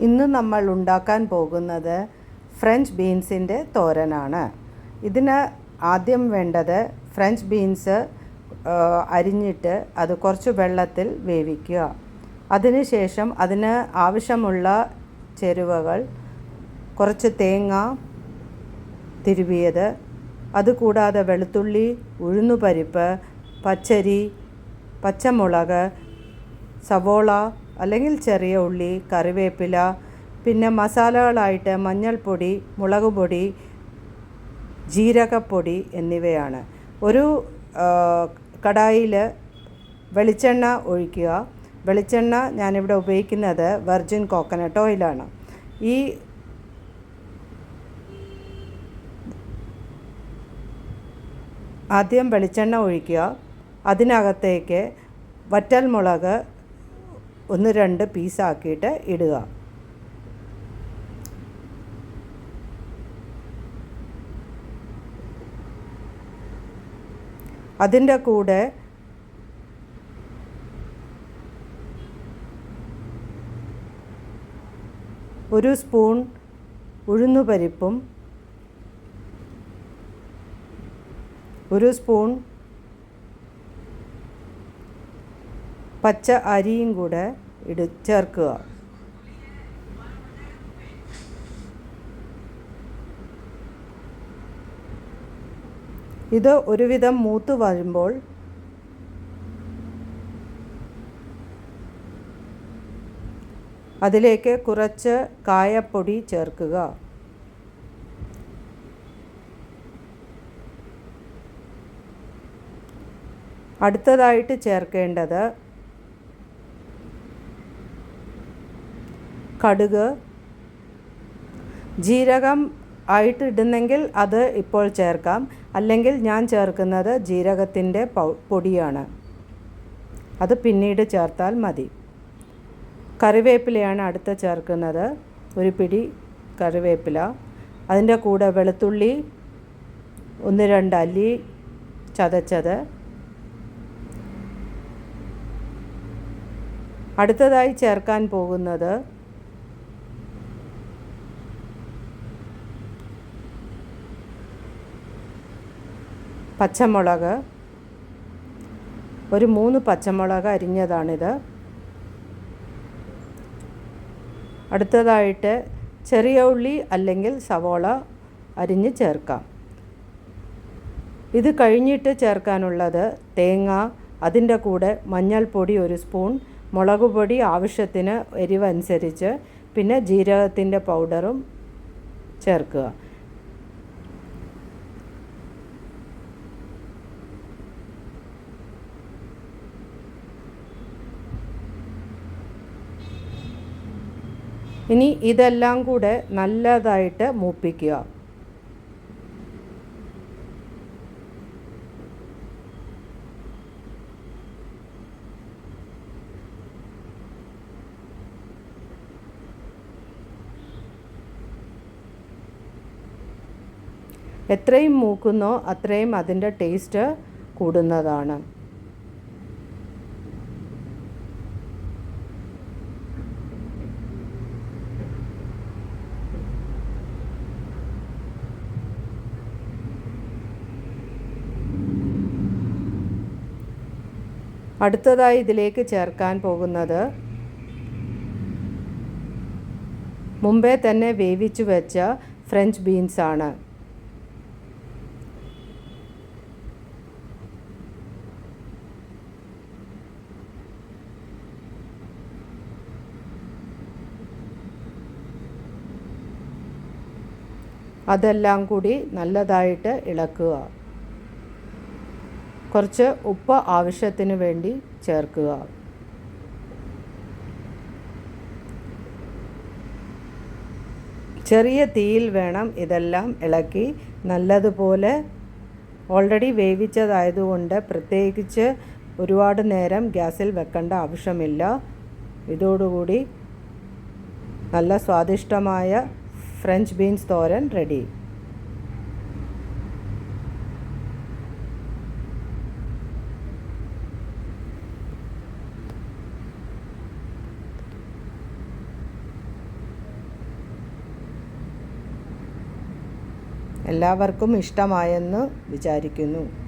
ഇന്ന് നമ്മൾ ഉണ്ടാക്കാൻ പോകുന്നത് ഫ്രഞ്ച് ബീൻസിൻ്റെ തോരനാണ്. ഇതിന് ആദ്യം വേണ്ടത് ഫ്രഞ്ച് ബീൻസ് അരിഞ്ഞിട്ട് അത് കുറച്ച് വെള്ളത്തിൽ വേവിക്കുക. അതിനുശേഷം അതിന് ആവശ്യമുള്ള ചേരുവകൾ കുറച്ച് തേങ്ങ തിരുവിയത്, അതുകൂടാതെ വെളുത്തുള്ളി, ഉഴുന്നുപരിപ്പ്, പച്ചരി, പച്ചമുളക്, സവോള അല്ലെങ്കിൽ ചെറിയ ഉള്ളി, കറിവേപ്പില, പിന്നെ മസാലകളായിട്ട് മഞ്ഞൾപ്പൊടി, മുളക് പൊടി, ജീരകപ്പൊടി എന്നിവയാണ്. ഒരു കടായിൽ വെളിച്ചെണ്ണ ഒഴിക്കുക. വെളിച്ചെണ്ണ ഞാനിവിടെ ഉപയോഗിക്കുന്നത് വെർജിൻ കോക്കനട്ട് ഓയിലാണ്. ആദ്യം വെളിച്ചെണ്ണ ഒഴിക്കുക. അതിനകത്തേക്ക് വറ്റൽമുളക് 1-2 പീസാക്കിയിട്ട് ഇടുക. അതിൻ്റെ കൂടെ ഒരു സ്പൂൺ ഉഴുന്നുപരിപ്പും 1 സ്പൂൺ പച്ച അരിയും കൂടെ ചേർക്കുക. ഇത് ഒരുവിധം മൂത്ത് വരുമ്പോൾ അതിലേക്ക് കുറച്ച് കായപ്പൊടി ചേർക്കുക. അടുത്തതായിട്ട് ചേർക്കേണ്ടത് കടുക്. ജീരകം ആയിട്ട് ഇടുന്നെങ്കിൽ അത് ഇപ്പോൾ ചേർക്കാം, അല്ലെങ്കിൽ ഞാൻ ചേർക്കുന്നത് ജീരകത്തിൻ്റെ പൊടിയാണ്, അത് പിന്നീട് ചേർത്താൽ മതി. കറിവേപ്പിലയാണ് അടുത്ത ചേർക്കുന്നത്, ഒരു പിടി കറിവേപ്പില. അതിൻ്റെ കൂടെ വെളുത്തുള്ളി 1-2 അല്ലി ചതച്ചത്. അടുത്തതായി ചേർക്കാൻ പോകുന്നത് പച്ചമുളക്. ഒരു 3 പച്ചമുളക് അരിഞ്ഞതാണിത്. അടുത്തതായിട്ട് ചെറിയ ഉള്ളി അല്ലെങ്കിൽ സവോള അരിഞ്ഞ് ചേർക്കാം. ഇത് കഴിഞ്ഞിട്ട് ചേർക്കാനുള്ളത് തേങ്ങ, അതിൻ്റെ കൂടെ മഞ്ഞൾപ്പൊടി 1 സ്പൂൺ, മുളക് പൊടി ആവശ്യത്തിന് എരിവനുസരിച്ച്, പിന്നെ ജീരകത്തിൻ്റെ പൗഡറും ചേർക്കുക. ഇനി ഇതെല്ലാം കൂടെ നല്ലതായിട്ട് മൂപ്പിക്കുക. എത്രയും മൂക്കുന്നോ അത്രയും അതിൻ്റെ ടേസ്റ്റ് കൂടുന്നതാണ്. അടുത്തതായി ഇതിലേക്ക് ചേർക്കാൻ പോകുന്നത് മുമ്പേ തന്നെ വേവിച്ചു വെച്ച ഫ്രഞ്ച് ബീൻസാണ്. അതെല്ലാം കൂടി നല്ലതായിട്ട് ഇളക്കുക. കുറച്ച് ഉപ്പ് ആവശ്യത്തിന് വേണ്ടി ചേർക്കുക. ചെറിയ തീയിൽ വേണം ഇതെല്ലാം ഇളക്കി നല്ലതുപോലെ. ഓൾറെഡി വേവിച്ചതായതുകൊണ്ട് പ്രത്യേകിച്ച് ഒരുപാട് നേരം ഗ്യാസിൽ വെക്കേണ്ട ആവശ്യമില്ല. ഇതോടുകൂടി നല്ല സ്വാദിഷ്ടമായ ഫ്രഞ്ച് ബീൻസ് തോരൻ റെഡി. എല്ലാവർക്കും ഇഷ്ടമായെന്ന് വിചാരിക്കുന്നു.